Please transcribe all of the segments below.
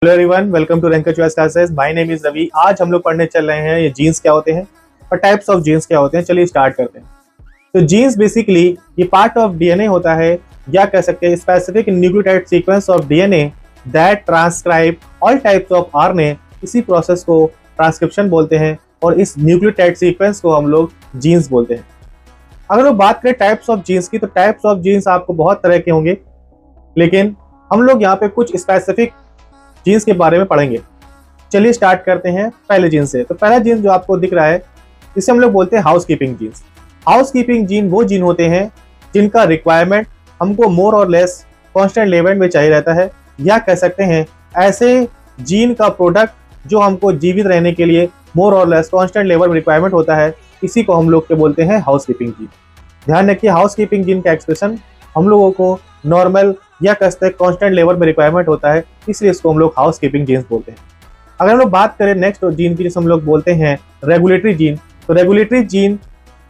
Hello everyone, welcome to ranker choice classes. My name is Ravi. आज हम लोग पढ़ने चल रहे हैं ये जीन्स क्या होते हैं और टाइप्स ऑफ जीन्स क्या होते हैं। चलिए स्टार्ट करते हैं। तो जीन्स बेसिकली ये पार्ट ऑफ डीएनए होता है, या कह सकते हैं specific nucleotide sequence of DNA that transcribe all types of RNA. इसी प्रोसेस को ट्रांसक्रिप्शन बोलते हैं और इस न्यूक्लियोटाइड सीक्वेंस को हम लोग जीन्स बोलते हैं। अगर हम बात करें टाइप्स ऑफ जीन्स की, तो टाइप्स ऑफ जीन्स आपको बहुत तरह के होंगे, लेकिन हम लोग यहाँ पे कुछ स्पेसिफिक जीन्स के बारे में पढ़ेंगे। चलिए स्टार्ट करते हैं पहले जीन्स से। तो पहला जीन जो आपको दिख रहा है, इसे हम लोग बोलते हैं house keeping genes. House keeping gene वो जीन होते हैं जिनका रिक्वायरमेंट हमको मोर और लेस कांस्टेंट लेवल में चाहिए रहता है, या कह सकते हैं ऐसे जीन का प्रोडक्ट जो हमको जीवित रहने के लिए मोर और लेस कांस्टेंट लेवल में रिक्वायरमेंट होता है, इसी को हम लोग के बोलते हैं हाउस कीपिंग जीन। ध्यान रखिए, हाउस कीपिंग जीन का एक्सप्रेशन हम लोगों को नॉर्मल या कहते हैं कांस्टेंट लेवल में रिक्वायरमेंट होता है, इसलिए इसको हम लोग हाउस कीपिंग जीन्स बोलते हैं। अगर हम लोग बात करें नेक्स्ट जीन की, जिसे हम लोग बोलते हैं रेगुलेटरी जीन, तो रेगुलेटरी जीन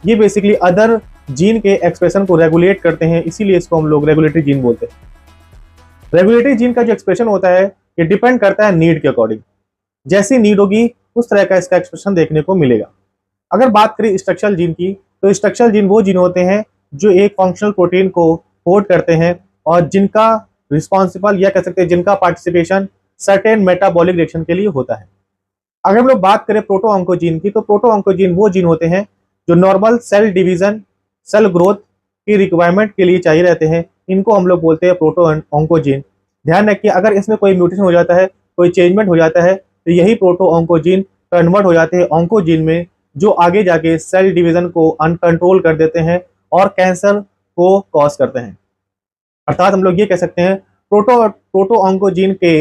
ये बेसिकली अदर जीन के एक्सप्रेशन को रेगुलेट करते हैं, इसीलिए इसको हम लोग रेगुलेटरी जीन बोलते हैं। रेगुलेटरी जीन का जो एक्सप्रेशन होता है ये डिपेंड करता है नीड के अकॉर्डिंग। जैसी नीड होगी उस तरह का इसका एक्सप्रेशन देखने को मिलेगा। अगर बात करें स्ट्रक्चरल जीन की, तो स्ट्रक्चरल जीन वो जीन होते हैं जो एक फंक्शनल प्रोटीन को कोड करते हैं और जिनका रिस्पॉन्सिबल या कह सकते हैं जिनका पार्टिसिपेशन सर्टेन मेटाबॉलिक रिएक्शन के लिए होता है। अगर हम लोग बात करें प्रोटो ऑन्कोजीन की, तो प्रोटो ऑन्कोजीन वो जीन होते हैं जो normal cell division, cell growth की रिक्वायरमेंट के लिए चाहिए रहते हैं, इनको हम लोग बोलते हैं प्रोटो ऑन्कोजीन। ध्यान रखिए, अगर इसमें कोई म्यूटेशन हो जाता है, कोई चेंजमेंट हो जाता है, तो यही प्रोटो ऑन्कोजीन कन्वर्ट हो जाते हैं ऑन्कोजीन में, जो आगे जाके सेल डिवीजन को अनकंट्रोल कर देते हैं और कैंसर को कॉज करते हैं। अर्थात हम लोग ये कह सकते हैं प्रोटो ऑन्कोजीन के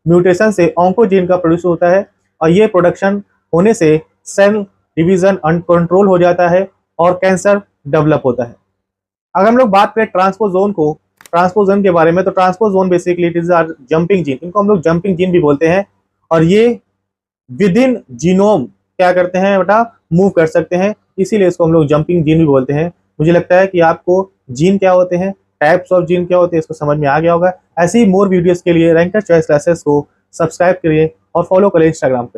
म्यूटेशन से ऑन्कोजीन का प्रोड्यूस होता है, और ये प्रोडक्शन होने से सेल डिवीजन अनकंट्रोल हो जाता है और कैंसर डेवलप होता है। अगर हम लोग बात करें ट्रांसपोजोन के बारे में, तो transposon basically it is are jumping gene, इनको हम लोग जंपिंग जीन भी बोलते हैं, और ये विद इन जीनोम क्या करते हैं बेटा, मूव कर सकते हैं, इसीलिए इसको हम लोग जंपिंग जीन भी बोलते हैं। मुझे लगता है कि आपको जीन क्या होते हैं, टाइप्स ऑफ जीन क्या होते हैं, इसको समझ में आ गया होगा। ऐसे ही मोर वीडियोस के लिए रैंकर चॉइस क्लासेस को सब्सक्राइब करिए और फॉलो करें इंस्टाग्राम पे।